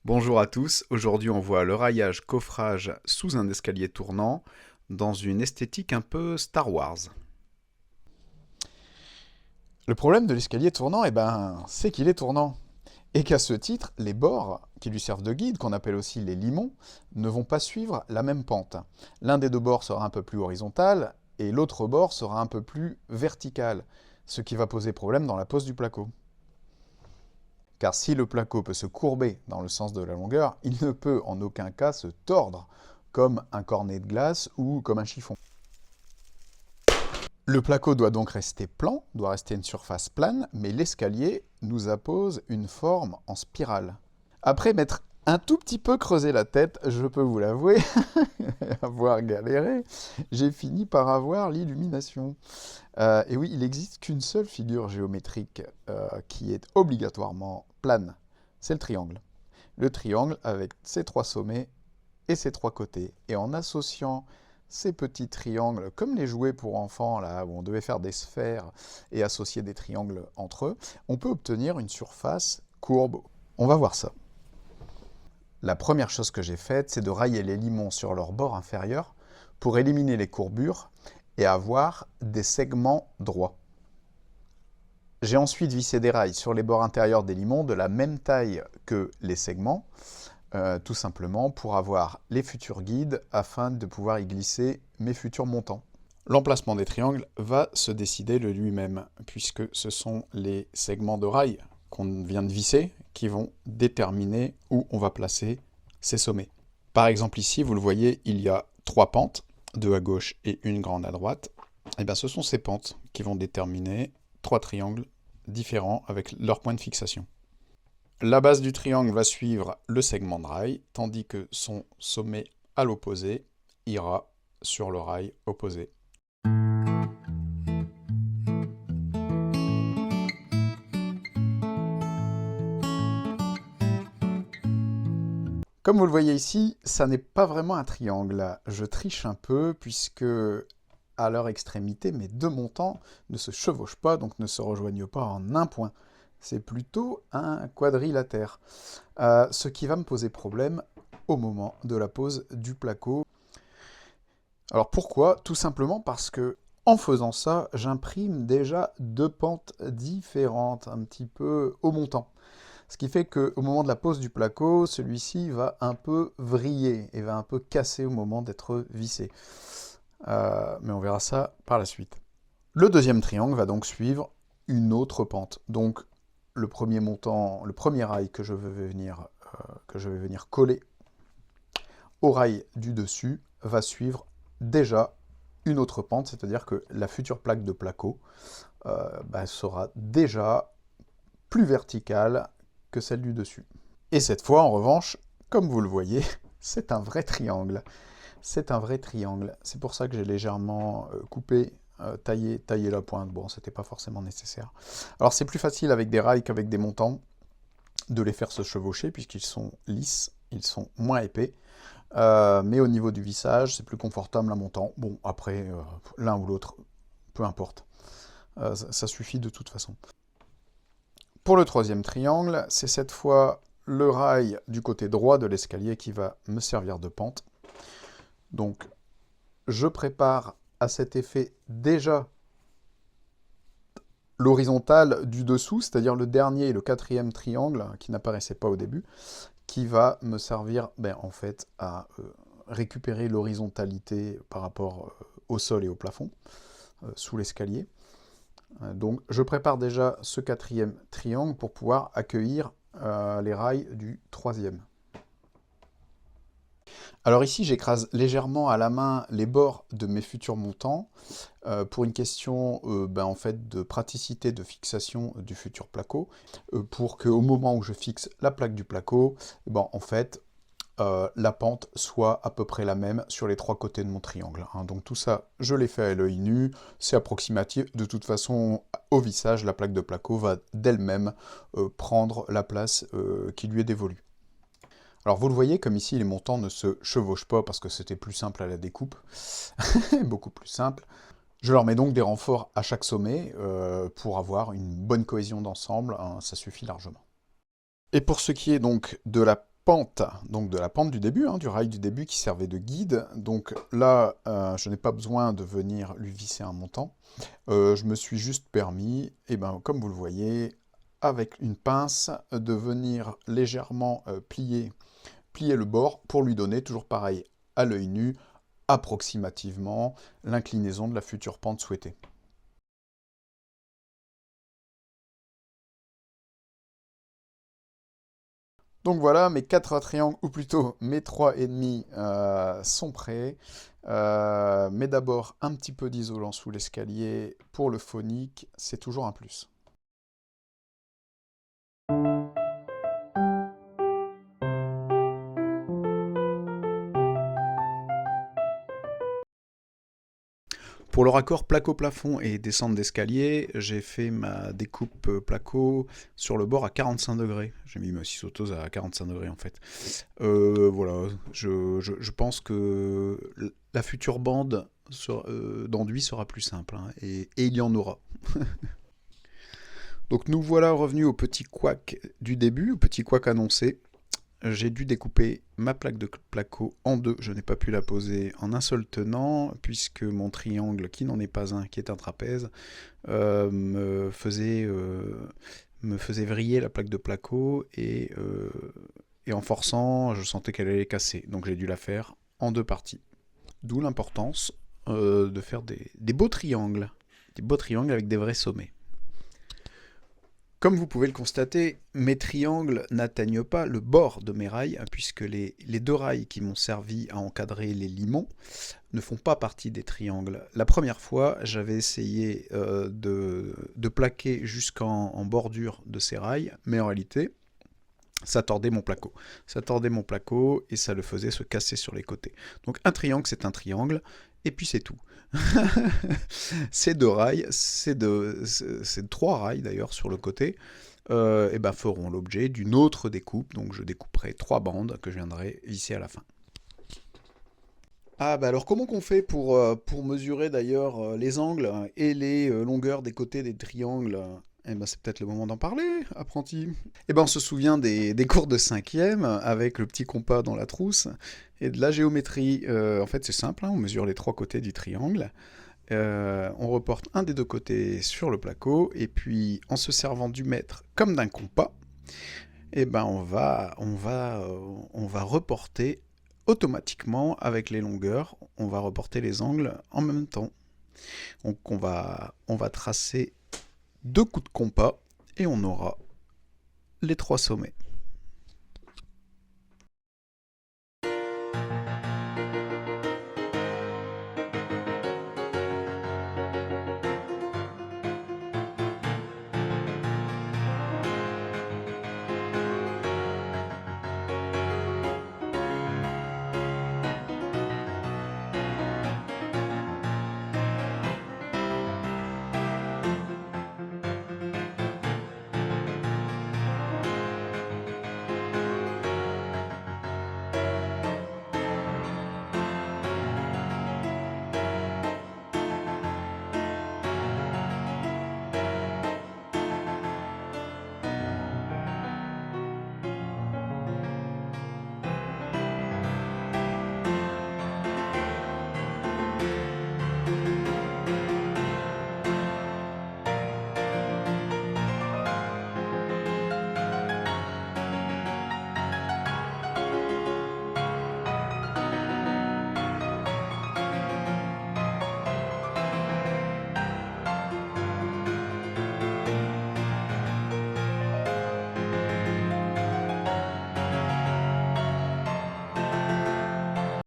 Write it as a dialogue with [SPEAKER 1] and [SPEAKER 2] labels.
[SPEAKER 1] Bonjour à tous, aujourd'hui on voit le raillage coffrage sous un escalier tournant dans une esthétique un peu Star Wars.
[SPEAKER 2] Le problème de l'escalier tournant, c'est qu'il est tournant. Et qu'à ce titre, les bords, qui lui servent de guide, qu'on appelle aussi les limons, ne vont pas suivre la même pente. L'un des deux bords sera un peu plus horizontal, et l'autre bord sera un peu plus vertical, ce qui va poser problème dans la pose du placo. Car si le placo peut se courber dans le sens de la longueur, il ne peut en aucun cas se tordre, comme un cornet de glace ou comme un chiffon. Le placo doit donc rester plan, doit rester une surface plane, mais l'escalier nous appose une forme en spirale. Après m'être un tout petit peu creusé la tête, je peux vous l'avouer, avoir galéré, j'ai fini par avoir l'illumination. Et oui, il n'existe qu'une seule figure géométrique qui est obligatoirement plane, c'est le triangle. Le triangle avec ses trois sommets et ses trois côtés. Et en associant ces petits triangles, comme les jouets pour enfants, là, où on devait faire des sphères et associer des triangles entre eux, on peut obtenir une surface courbe. On va voir ça. La première chose que j'ai faite, c'est de railler les limons sur leur bord inférieur pour éliminer les courbures et avoir des segments droits. J'ai ensuite vissé des rails sur les bords intérieurs des limons de la même taille que les segments, tout simplement pour avoir les futurs guides afin de pouvoir y glisser mes futurs montants. L'emplacement des triangles va se décider de lui-même, puisque ce sont les segments de rails qu'on vient de visser qui vont déterminer où on va placer ces sommets. Par exemple ici, vous le voyez, il y a trois pentes, deux à gauche et une grande à droite. Et bien ce sont ces pentes qui vont déterminer trois triangles différents avec leur point de fixation. La base du triangle va suivre le segment de rail, tandis que son sommet à l'opposé ira sur le rail opposé. Comme vous le voyez ici, ça n'est pas vraiment un triangle. Je triche un peu puisque à leur extrémité, mes deux montants ne se chevauchent pas, donc ne se rejoignent pas en un point. C'est plutôt un quadrilatère. Ce qui va me poser problème au moment de la pose du placo. Alors pourquoi? Tout simplement parce que en faisant ça, j'imprime déjà deux pentes différentes, un petit peu au montant. Ce qui fait qu'au moment de la pose du placo, celui-ci va un peu vriller et va un peu casser au moment d'être vissé. Mais on verra ça par la suite. Le deuxième triangle va donc suivre une autre pente. Donc le premier montant, le premier rail que je vais venir coller au rail du dessus va suivre déjà une autre pente, c'est-à-dire que la future plaque de placo sera déjà plus verticale que celle du dessus. Et cette fois, en revanche, comme vous le voyez, c'est un vrai triangle. C'est un vrai triangle. C'est pour ça que j'ai légèrement coupé, taillé la pointe. Bon, c'était pas forcément nécessaire. Alors c'est plus facile avec des rails qu'avec des montants de les faire se chevaucher puisqu'ils sont lisses, ils sont moins épais. Mais au niveau du vissage, c'est plus confortable un montant. Bon, après, l'un ou l'autre, peu importe. Ça suffit de toute façon. Pour le troisième triangle, c'est cette fois le rail du côté droit de l'escalier qui va me servir de pente. Donc, je prépare à cet effet déjà l'horizontale du dessous, c'est-à-dire le dernier et le quatrième triangle qui n'apparaissait pas au début, qui va me servir en fait à récupérer l'horizontalité par rapport au sol et au plafond, sous l'escalier. Donc je prépare déjà ce quatrième triangle pour pouvoir accueillir les rails du troisième. Alors ici, j'écrase légèrement à la main les bords de mes futurs montants pour une question en fait, de praticité de fixation du futur placo, pour qu'au moment où je fixe la plaque du placo, en fait, la pente soit à peu près la même sur les trois côtés de mon triangle. Hein. Donc tout ça, je l'ai fait à l'œil nu, c'est approximatif. De toute façon, au vissage, la plaque de placo va d'elle-même prendre la place qui lui est dévolue. Alors vous le voyez, comme ici, les montants ne se chevauchent pas parce que c'était plus simple à la découpe, beaucoup plus simple. Je leur mets donc des renforts à chaque sommet pour avoir une bonne cohésion d'ensemble, hein, ça suffit largement. Et pour ce qui est donc de la pente, donc de la pente du début, hein, du rail du début qui servait de guide. Donc là, je n'ai pas besoin de venir lui visser un montant. Je me suis juste permis, et ben, comme vous le voyez, avec une pince, de venir légèrement plier le bord pour lui donner, toujours pareil, à l'œil nu, approximativement, l'inclinaison de la future pente souhaitée. Donc voilà, mes 4 triangles, ou plutôt mes 3 et demi sont prêts. Mais d'abord, un petit peu d'isolant sous l'escalier pour le phonique, c'est toujours un plus.
[SPEAKER 1] Pour le raccord placo-plafond et descente d'escalier, j'ai fait ma découpe placo sur le bord à 45 degrés. J'ai mis ma scie sauteuse à 45 degrés en fait. Voilà, je pense que la future bande d'enduit sera plus simple, hein, et il y en aura. Donc nous voilà revenus au petit couac du début, au petit couac annoncé. J'ai dû découper ma plaque de placo en deux. Je n'ai pas pu la poser en un seul tenant, puisque mon triangle, qui n'en est pas un, qui est un trapèze, me faisait vriller la plaque de placo, et en forçant, je sentais qu'elle allait casser. Donc j'ai dû la faire en deux parties. D'où l'importance de faire des beaux triangles. Des beaux triangles avec des vrais sommets. Comme vous pouvez le constater, mes triangles n'atteignent pas le bord de mes rails, puisque les deux rails qui m'ont servi à encadrer les limons ne font pas partie des triangles. La première fois, j'avais essayé de plaquer jusqu'en bordure de ces rails, mais en réalité, ça tordait mon placo. Ça tordait mon placo et ça le faisait se casser sur les côtés. Donc un triangle, c'est un triangle, et puis c'est tout. Ces deux rails, ces trois rails d'ailleurs sur le côté, et ben feront l'objet d'une autre découpe. Donc je découperai 3 bandes que je viendrai visser à la fin. Ah bah alors comment qu'on fait pour mesurer d'ailleurs les angles et les longueurs des côtés des triangles? Eh ben c'est peut-être le moment d'en parler, apprenti. Eh ben on se souvient des cours de 5e avec le petit compas dans la trousse et de la géométrie. En fait c'est simple, hein, on mesure les 3 côtés du triangle. On reporte un des 2 côtés sur le placo et puis en se servant du mètre comme d'un compas, eh ben on va reporter automatiquement avec les longueurs, on va reporter les angles en même temps. Donc on va tracer 2 coups de compas et on aura les 3 sommets.